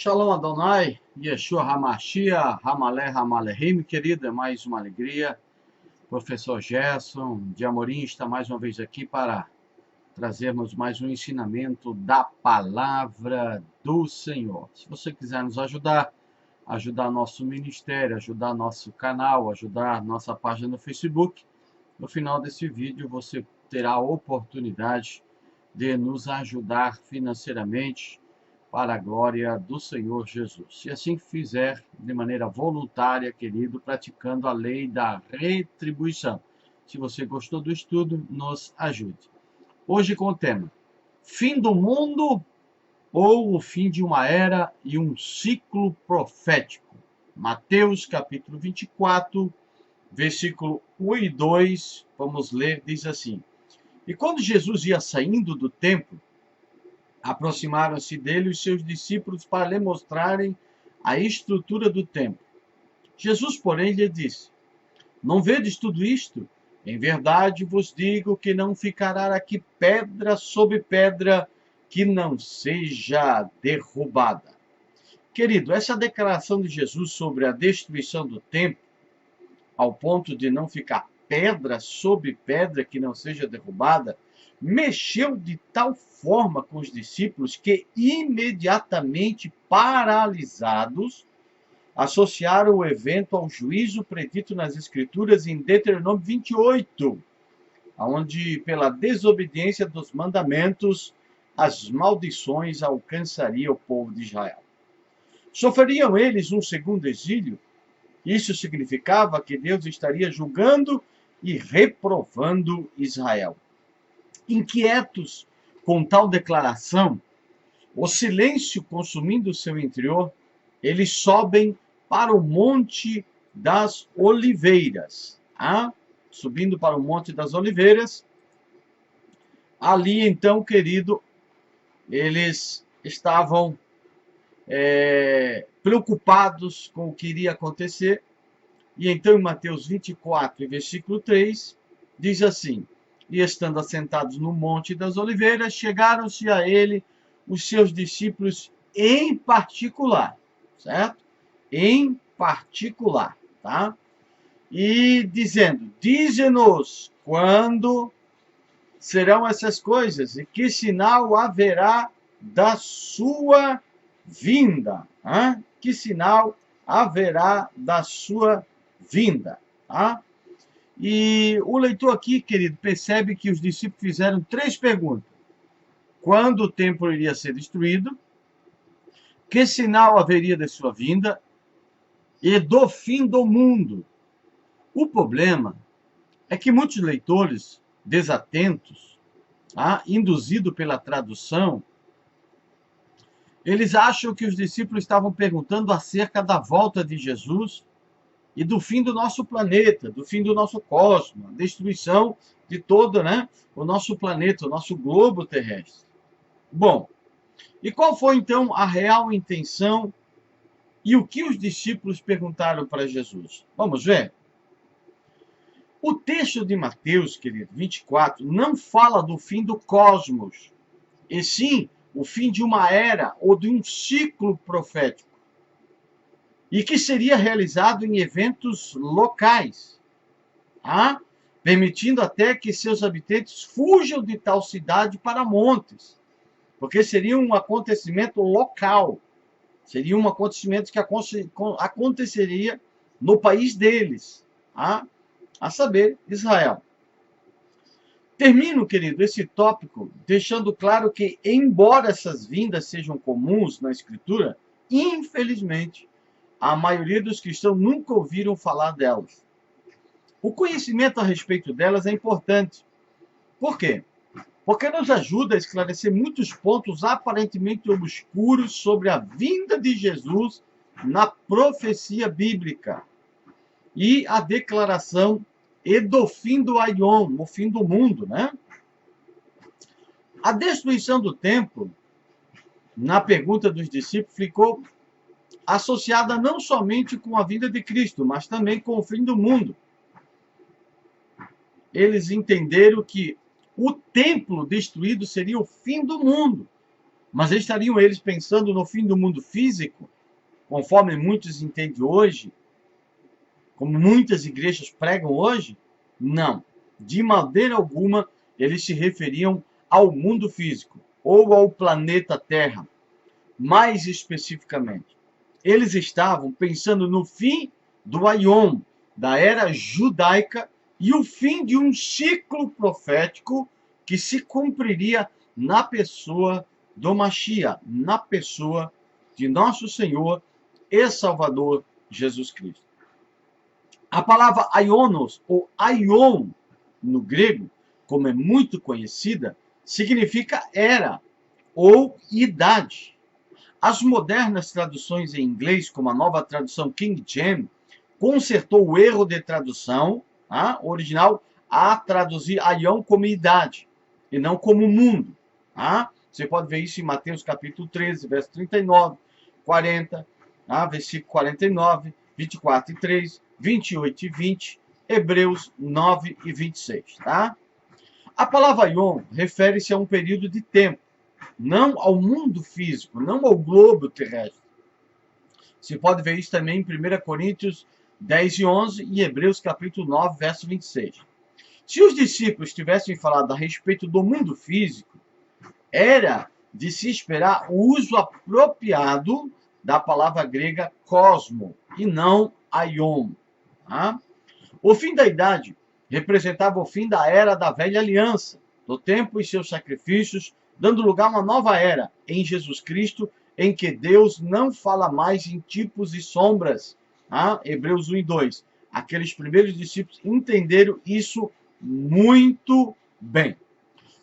Shalom Adonai, Yeshua HaMashiach, Hamalé Hamalehim, querido, é mais uma alegria. Professor Gerson de Amorim está mais uma vez aqui para trazermos mais um ensinamento da palavra do Senhor. Se você quiser nos ajudar nosso ministério, ajudar nosso canal, ajudar nossa página no Facebook, no final desse vídeo você terá a oportunidade de nos ajudar financeiramente para a glória do Senhor Jesus. Se assim fizer de maneira voluntária, querido, praticando a lei da retribuição. Se você gostou do estudo, nos ajude. Hoje com o tema: fim do mundo ou o fim de uma era e um ciclo profético. Mateus capítulo 24, versículo 1 e 2, vamos ler, diz assim: E quando Jesus ia saindo do templo, aproximaram-se dele os seus discípulos para lhe mostrarem a estrutura do templo. Jesus, porém, lhe disse: Não vedes tudo isto? Em verdade vos digo que não ficará aqui pedra sobre pedra que não seja derrubada. Querido, essa declaração de Jesus sobre a destruição do templo, ao ponto de não ficar pedra sobre pedra que não seja derrubada, mexeu de tal forma com os discípulos que, imediatamente paralisados, associaram o evento ao juízo predito nas Escrituras em Deuteronômio 28, onde, pela desobediência dos mandamentos, as maldições alcançariam o povo de Israel. Sofreriam eles um segundo exílio? Isso significava que Deus estaria julgando e reprovando Israel. Inquietos com tal declaração, o silêncio consumindo o seu interior, eles sobem para o Monte das Oliveiras. Subindo para o Monte das Oliveiras, ali então, querido, eles estavam preocupados com o que iria acontecer. E então, em Mateus 24, versículo 3, diz assim: E estando assentados no Monte das Oliveiras, chegaram-se a ele os seus discípulos em particular, certo? Em particular, tá? E dizendo: Dize-nos quando serão essas coisas e que sinal haverá da sua vinda. Que sinal haverá da sua vinda, tá? E o leitor aqui, querido, percebe que os discípulos fizeram três perguntas: quando o templo iria ser destruído, que sinal haveria da sua vinda e do fim do mundo. O problema é que muitos leitores desatentos, induzidos pela tradução, eles acham que os discípulos estavam perguntando acerca da volta de Jesus e do fim do nosso planeta, do fim do nosso cosmos, a destruição de todo, o nosso planeta, o nosso globo terrestre. Bom, e qual foi então a real intenção e o que os discípulos perguntaram para Jesus? Vamos ver. O texto de Mateus, querido, 24, não fala do fim do cosmos, e sim o fim de uma era ou de um ciclo profético, e que seria realizado em eventos locais, permitindo até que seus habitantes fujam de tal cidade para montes, porque seria um acontecimento local, seria um acontecimento que aconteceria no país deles, a saber, Israel. Termino, querido, esse tópico deixando claro que, embora essas vindas sejam comuns na Escritura, infelizmente, a maioria dos cristãos nunca ouviram falar delas. O conhecimento a respeito delas é importante. Por quê? Porque nos ajuda a esclarecer muitos pontos aparentemente obscuros sobre a vinda de Jesus na profecia bíblica e a declaração e do fim do Aion, o fim do mundo, A destruição do templo, na pergunta dos discípulos, ficou associada não somente com a vinda de Cristo, mas também com o fim do mundo. Eles entenderam que o templo destruído seria o fim do mundo, Mas estariam eles pensando no fim do mundo físico, conforme muitos entendem hoje, como muitas igrejas pregam hoje? Não. De maneira alguma eles se referiam ao mundo físico ou ao planeta Terra. Mais especificamente, eles estavam pensando no fim do Aion, da era judaica, e o fim de um ciclo profético que se cumpriria na pessoa do Mashiach, na pessoa de nosso Senhor e Salvador Jesus Cristo. A palavra aionos, ou aion, no grego, como é muito conhecida, significa era ou idade. As modernas traduções em inglês, como a nova tradução King James, consertou o erro de tradução original a traduzir aion como idade e não como mundo. Você pode ver isso em Mateus capítulo 13, verso 39, 40, versículo 49, 24 e 3, 28 e 20, Hebreus 9 e 26. A palavra aion refere-se a um período de tempo, não ao mundo físico, não ao globo terrestre. Você pode ver isso também em 1 Coríntios 10 e 11 e Hebreus capítulo 9, verso 26. Se os discípulos tivessem falado a respeito do mundo físico, era de se esperar o uso apropriado da palavra grega cosmo e não aion. O fim da idade representava o fim da era da velha aliança, do tempo e seus sacrifícios, dando lugar a uma nova era em Jesus Cristo, em que Deus não fala mais em tipos e sombras. Hebreus 1 e 2. Aqueles primeiros discípulos entenderam isso muito bem.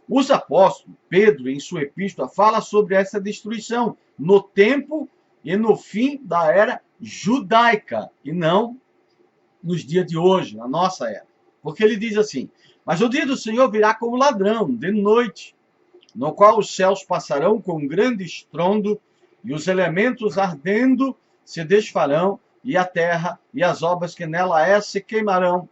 Os apóstolos, Pedro, em sua epístola, fala sobre essa destruição no tempo e no fim da era judaica, e não nos dias de hoje, na nossa era. Porque ele diz assim: mas o dia do Senhor virá como ladrão, de noite, no qual os céus passarão com um grande estrondo, e os elementos ardendo se desfarão, e a terra e as obras que nela é se queimarão.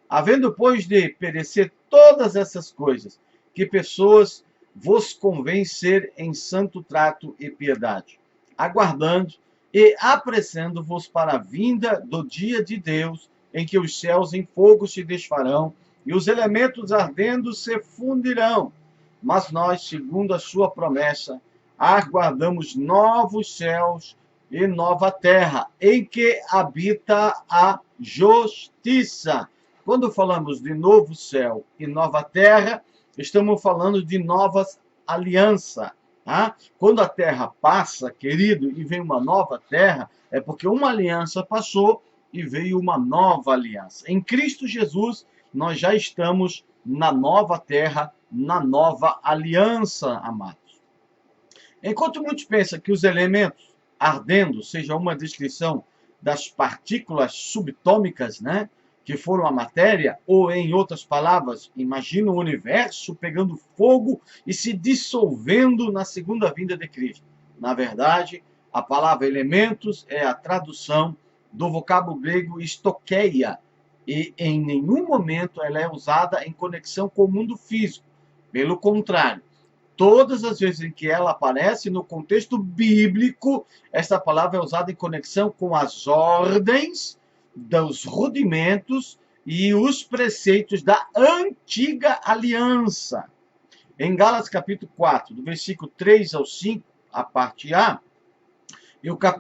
Havendo, pois, de perecer todas essas coisas, que pessoas vos convém ser em santo trato e piedade, aguardando e apressando-vos para a vinda do dia de Deus, em que os céus em fogo se desfarão, e os elementos ardendo se fundirão. Mas nós, segundo a sua promessa, aguardamos novos céus e nova terra, em que habita a justiça. Quando falamos de novo céu e nova terra, estamos falando de novas alianças. Quando a terra passa, querido, e vem uma nova terra, é porque uma aliança passou e veio uma nova aliança. Em Cristo Jesus, nós já estamos na nova terra, na nova aliança, amados. Enquanto muitos pensam que os elementos ardendo seja uma descrição das partículas subatômicas, que foram a matéria, ou em outras palavras, imagina o universo pegando fogo e se dissolvendo na segunda vinda de Cristo. Na verdade, a palavra elementos é a tradução do vocábulo grego stokeia, e em nenhum momento ela é usada em conexão com o mundo físico. Pelo contrário, todas as vezes em que ela aparece no contexto bíblico, essa palavra é usada em conexão com as ordens, dos rudimentos e os preceitos da antiga aliança. Em Gálatas capítulo 4, do versículo 3 ao 5, a parte A,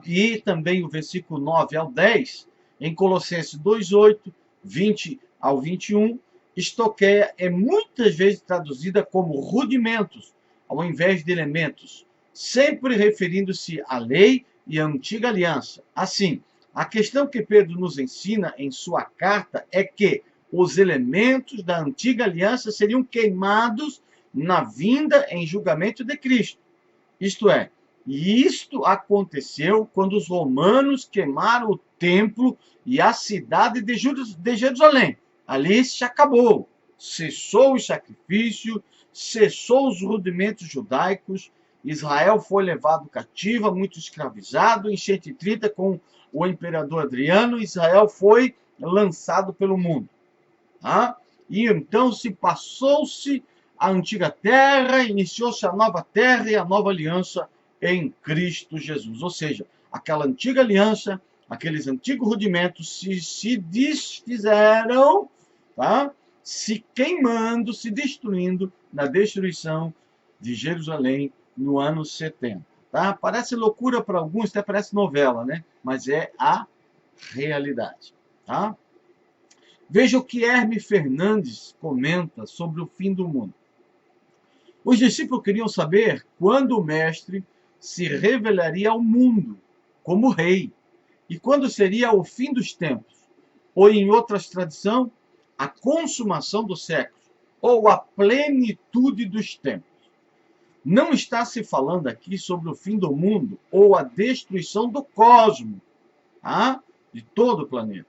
e também o versículo 9 ao 10, em Colossenses 2:8, 20 ao 21, estoqueia é muitas vezes traduzida como rudimentos, ao invés de elementos, sempre referindo-se à lei e à antiga aliança. Assim, a questão que Pedro nos ensina em sua carta é que os elementos da antiga aliança seriam queimados na vinda em julgamento de Cristo. Isto é, isto aconteceu quando os romanos queimaram o templo e a cidade de Jerusalém. Ali se acabou. Cessou o sacrifício, cessou os rudimentos judaicos, Israel foi levado cativo, muito escravizado, em 130 com o imperador Adriano, Israel foi lançado pelo mundo. E então passou-se a antiga terra, iniciou-se a nova terra e a nova aliança em Cristo Jesus. Ou seja, aquela antiga aliança, aqueles antigos rudimentos se desfizeram, tá? Se queimando, se destruindo na destruição de Jerusalém no ano 70. Tá? Parece loucura para alguns, até parece novela, né? Mas é a realidade. Tá? Veja o que Herme Fernandes comenta sobre o fim do mundo. Os discípulos queriam saber quando o Mestre se revelaria ao mundo como rei e quando seria o fim dos tempos, ou em outras tradições, a consumação dos séculos, ou a plenitude dos tempos. Não está se falando aqui sobre o fim do mundo ou a destruição do cosmos, tá? De todo o planeta.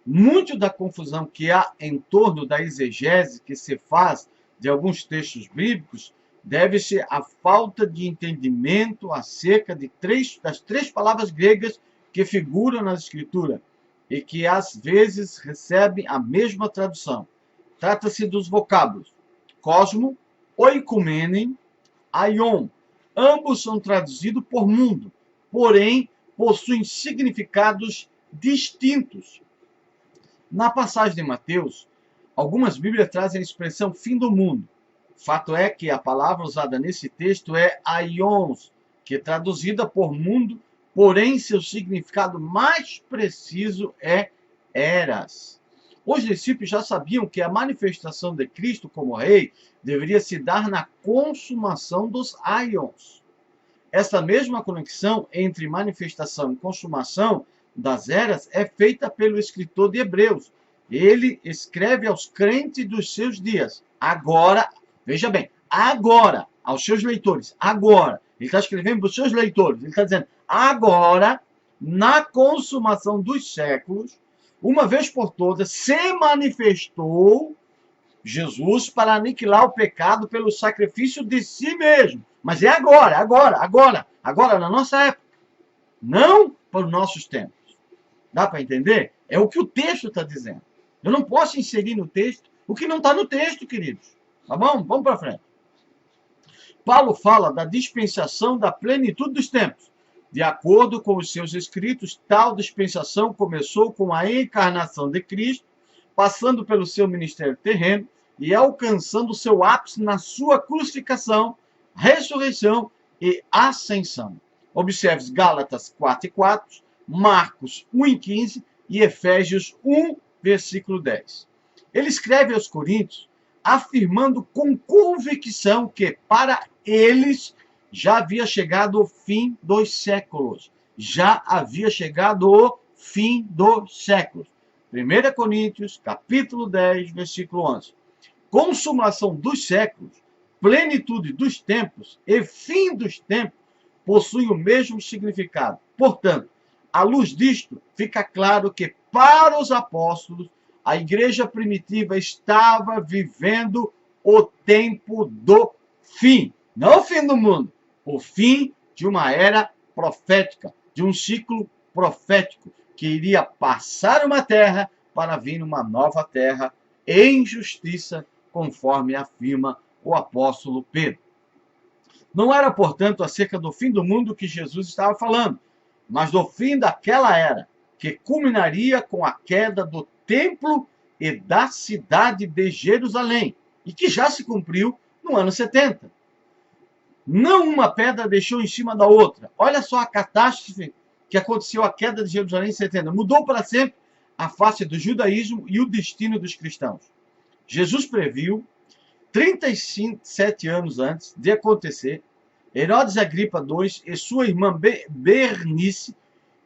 Muito da confusão que há em torno da exegese que se faz de alguns textos bíblicos deve-se à falta de entendimento acerca das três palavras gregas que figuram na Escritura e que às vezes recebem a mesma tradução. Trata-se dos vocábulos cosmo, oikumene, aion. Ambos são traduzidos por mundo, porém possuem significados distintos. Na passagem de Mateus, algumas Bíblias trazem a expressão fim do mundo. Fato é que a palavra usada nesse texto é aions, que é traduzida por mundo, porém seu significado mais preciso é eras. Os discípulos já sabiam que a manifestação de Cristo como rei deveria se dar na consumação dos aions. Essa mesma conexão entre manifestação e consumação das eras é feita pelo escritor de Hebreus. Ele escreve aos crentes dos seus dias. Agora, veja bem, agora, aos seus leitores, agora. Ele está escrevendo para os seus leitores. Ele está dizendo, agora, na consumação dos séculos, uma vez por todas, se manifestou Jesus para aniquilar o pecado pelo sacrifício de si mesmo. Mas é agora, na nossa época. Não para os nossos tempos. Dá para entender? É o que o texto está dizendo. Eu não posso inserir no texto o que não está no texto, queridos. Tá bom? Vamos para frente. Paulo fala da dispensação da plenitude dos tempos. De acordo com os seus escritos, tal dispensação começou com a encarnação de Cristo, passando pelo seu ministério terreno e alcançando seu ápice na sua crucificação, ressurreição e ascensão. Observe Gálatas 4:4, Marcos 1:15 e Efésios 1, versículo 10. Ele escreve aos Coríntios afirmando com convicção que para eles já havia chegado o fim dos séculos. Já havia chegado o fim dos séculos. 1 Coríntios, capítulo 10, versículo 11. Consumação dos séculos, plenitude dos tempos e fim dos tempos possuem o mesmo significado. Portanto, à luz disto, fica claro que para os apóstolos, a igreja primitiva estava vivendo o tempo do fim. Não o fim do mundo, o fim de uma era profética, de um ciclo profético, que iria passar uma terra para vir uma nova terra em justiça, conforme afirma o apóstolo Pedro. Não era, portanto, acerca do fim do mundo que Jesus estava falando, mas do fim daquela era, que culminaria com a queda do templo e da cidade de Jerusalém, e que já se cumpriu no ano 70. Não uma pedra deixou em cima da outra. Olha só a catástrofe que aconteceu, a queda de Jerusalém em 70. Mudou para sempre a face do judaísmo e o destino dos cristãos. Jesus previu, 37 anos antes de acontecer, Herodes Agripa II e sua irmã Bernice,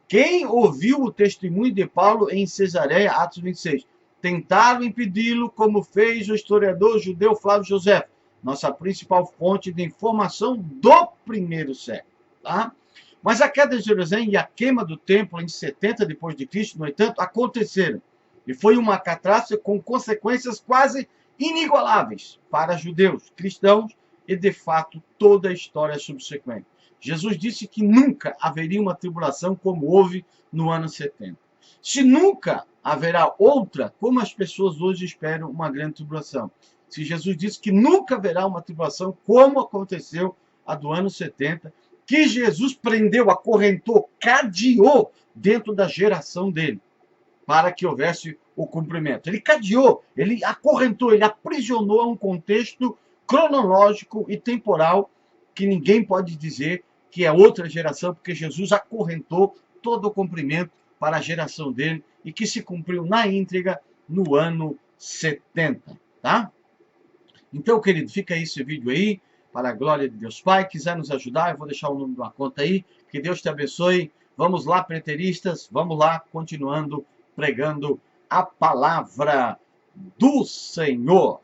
quem ouviu o testemunho de Paulo em Cesareia, Atos 26, tentaram impedi-lo, como fez o historiador judeu Flávio José, nossa principal fonte de informação do primeiro século. Tá? Mas a queda de Jerusalém e a queima do templo em 70 depois de Cristo, no entanto, aconteceram. E foi uma catástrofe com consequências quase inigualáveis para judeus, cristãos e, de fato, toda a história subsequente. Jesus disse que nunca haveria uma tribulação como houve no ano 70. Se nunca haverá outra, como as pessoas hoje esperam uma grande tribulação? Se Jesus disse que nunca haverá uma tribulação como aconteceu a do ano 70, que Jesus prendeu, acorrentou, cadeou dentro da geração dele, para que houvesse o cumprimento. Ele cadeou, ele acorrentou, ele aprisionou a um contexto cronológico e temporal que ninguém pode dizer que é outra geração, porque Jesus acorrentou todo o cumprimento para a geração dele e que se cumpriu na íntegra no ano 70, tá? Então, querido, fica aí esse vídeo aí, para a glória de Deus Pai. Quiser nos ajudar, eu vou deixar o número de uma conta aí. Que Deus te abençoe. Vamos lá, preteristas, vamos lá, continuando pregando a palavra do Senhor.